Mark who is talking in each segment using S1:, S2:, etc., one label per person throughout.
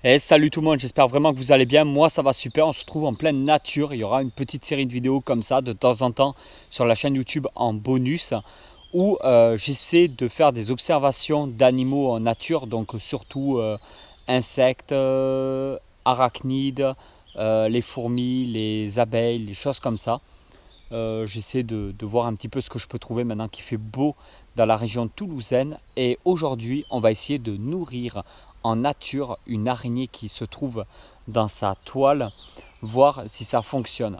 S1: Et salut tout le monde, j'espère vraiment que vous allez bien. Moi ça va super, on se retrouve en pleine nature. Il y aura une petite série de vidéos comme ça de temps en temps sur la chaîne YouTube en bonus où j'essaie de faire des observations d'animaux en nature, donc surtout insectes, arachnides, les fourmis, les abeilles, les choses comme ça. J'essaie de voir un petit peu ce que je peux trouver maintenant qu'il fait beau dans la région toulousaine. Et aujourd'hui, on va essayer de nourrir en nature une araignée qui se trouve dans sa toile, voir si ça fonctionne.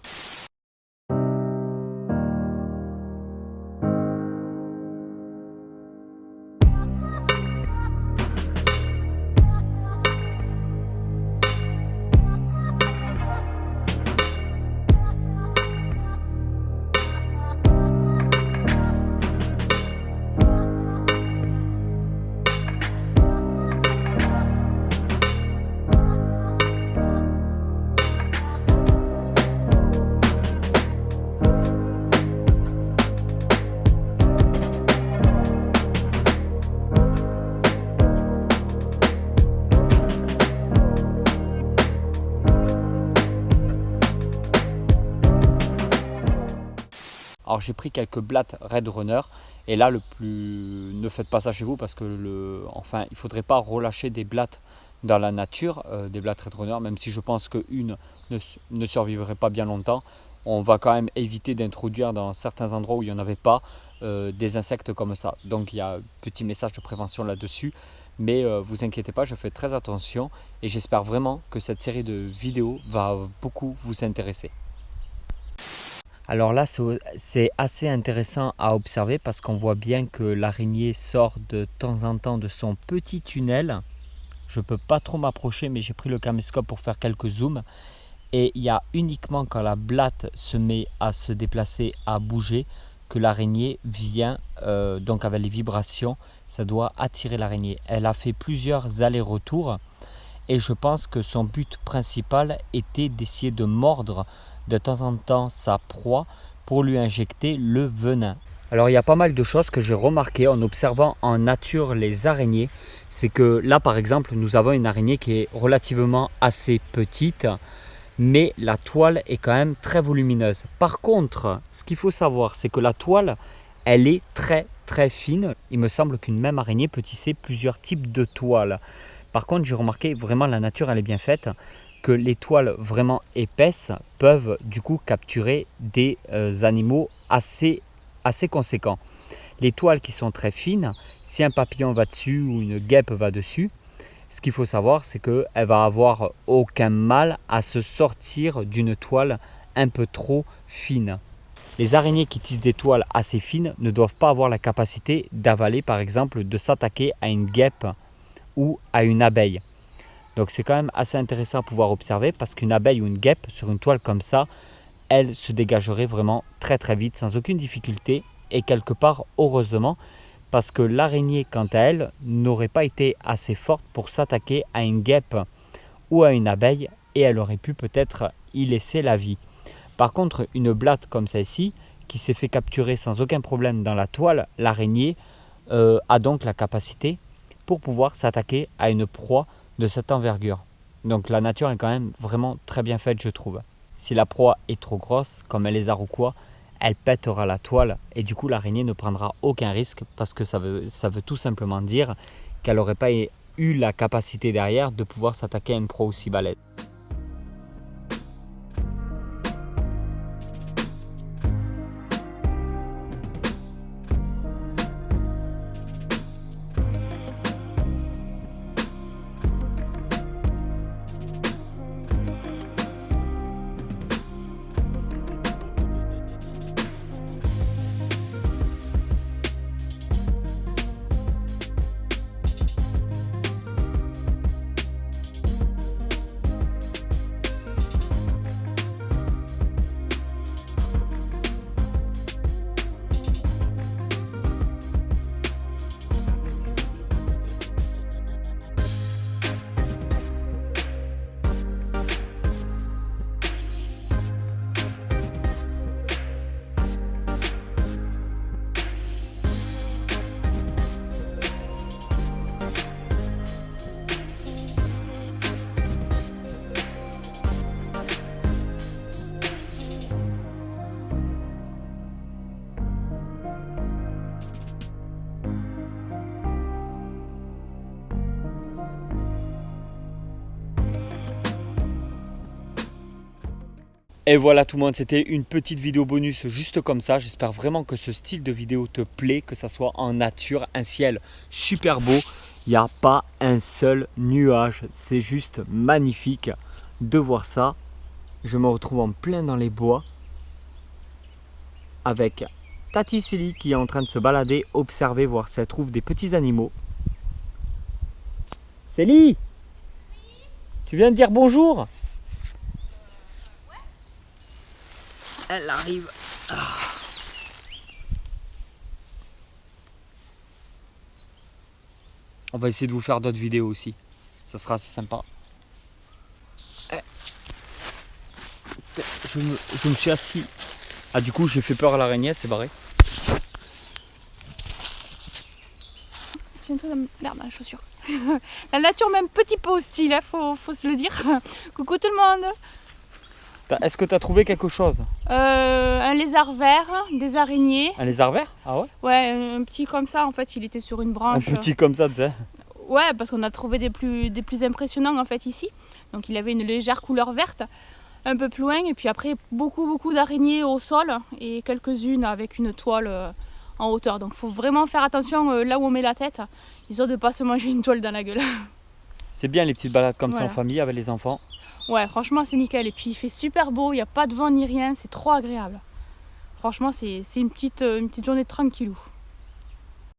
S1: Alors j'ai pris quelques blattes Red Runner et là ne faites pas ça chez vous parce que il ne faudrait pas relâcher des blattes dans la nature, des blattes Red Runner, même si je pense qu'une ne survivrait pas bien longtemps. On va quand même éviter d'introduire dans certains endroits où il n'y en avait pas des insectes comme ça. Donc il y a un petit message de prévention là-dessus. Mais vous inquiétez pas, je fais très attention et j'espère vraiment que cette série de vidéos va beaucoup vous intéresser. Alors là, c'est assez intéressant à observer parce qu'on voit bien que l'araignée sort de temps en temps de son petit tunnel. Je ne peux pas trop m'approcher, mais j'ai pris le caméscope pour faire quelques zooms. Et il y a uniquement quand la blatte se met à se déplacer, à bouger, que l'araignée vient, donc avec les vibrations, ça doit attirer l'araignée. Elle a fait plusieurs allers-retours et je pense que son but principal était d'essayer de mordre de temps en temps sa proie pour lui injecter le venin. Alors il y a pas mal de choses que j'ai remarqué en observant en nature les araignées. C'est que là par exemple nous avons une araignée qui est relativement assez petite, mais la toile est quand même très volumineuse. Par contre, ce qu'il faut savoir, c'est que la toile, elle est très fine. Il me semble qu'une même araignée peut tisser plusieurs types de toiles. Par contre, j'ai remarqué vraiment la nature, elle est bien faite, que les toiles vraiment épaisses peuvent du coup capturer des animaux assez conséquents. Les toiles qui sont très fines, si un papillon va dessus ou une guêpe va dessus, ce qu'il faut savoir, c'est qu'elle va avoir aucun mal à se sortir d'une toile un peu trop fine. Les araignées qui tissent des toiles assez fines ne doivent pas avoir la capacité d'avaler, par exemple, de s'attaquer à une guêpe ou à une abeille. Donc c'est quand même assez intéressant à pouvoir observer parce qu'une abeille ou une guêpe sur une toile comme ça, elle se dégagerait vraiment très vite sans aucune difficulté et quelque part heureusement parce que l'araignée quant à elle n'aurait pas été assez forte pour s'attaquer à une guêpe ou à une abeille et elle aurait pu peut-être y laisser la vie. Par contre une blatte comme celle-ci qui s'est fait capturer sans aucun problème dans la toile, l'araignée a donc la capacité pour pouvoir s'attaquer à une proie de cette envergure. Donc la nature est quand même vraiment très bien faite je trouve. Si la proie est trop grosse, comme un lézard ou quoi, elle pètera la toile et du coup l'araignée ne prendra aucun risque parce que ça veut tout simplement dire qu'elle n'aurait pas eu la capacité derrière de pouvoir s'attaquer à une proie aussi balèze. Et voilà tout le monde, c'était une petite vidéo bonus juste comme ça. J'espère vraiment que ce style de vidéo te plaît, que ça soit en nature, un ciel super beau. Il n'y a pas un seul nuage, c'est juste magnifique de voir ça. Je me retrouve en plein dans les bois avec Tati Célie qui est en train de se balader, observer, voir si elle trouve des petits animaux. Célie, tu viens de dire bonjour? Elle arrive. On va essayer de vous faire d'autres vidéos aussi. Ça sera assez sympa. Je me suis assis. Ah, du coup, j'ai fait peur à l'araignée, c'est barré.
S2: J'ai une truc de merde dans la chaussure. La nature même petit peu hostile, hein, faut se le dire. Coucou tout le monde.
S1: Est-ce que tu as trouvé quelque chose?
S2: Un lézard vert, des araignées.
S1: Un lézard vert? Ah ouais?
S2: Ouais, un petit comme ça en fait, il était sur une
S1: Un
S2: branche.
S1: petit comme ça, tu sais.
S2: Ouais, parce qu'on a trouvé des plus impressionnants en fait ici. Donc il avait une légère couleur verte, un peu plus loin. Et puis après, beaucoup d'araignées au sol et quelques-unes avec une toile en hauteur. Donc il faut vraiment faire attention là où on met la tête, histoire de ne pas se manger une toile dans la gueule.
S1: C'est bien les petites balades comme ça
S2: Voilà.
S1: en famille avec les enfants.
S2: Ouais, franchement c'est nickel. Et puis il fait super beau, il n'y a pas de vent ni rien, c'est trop agréable. Franchement c'est une petite journée tranquillou.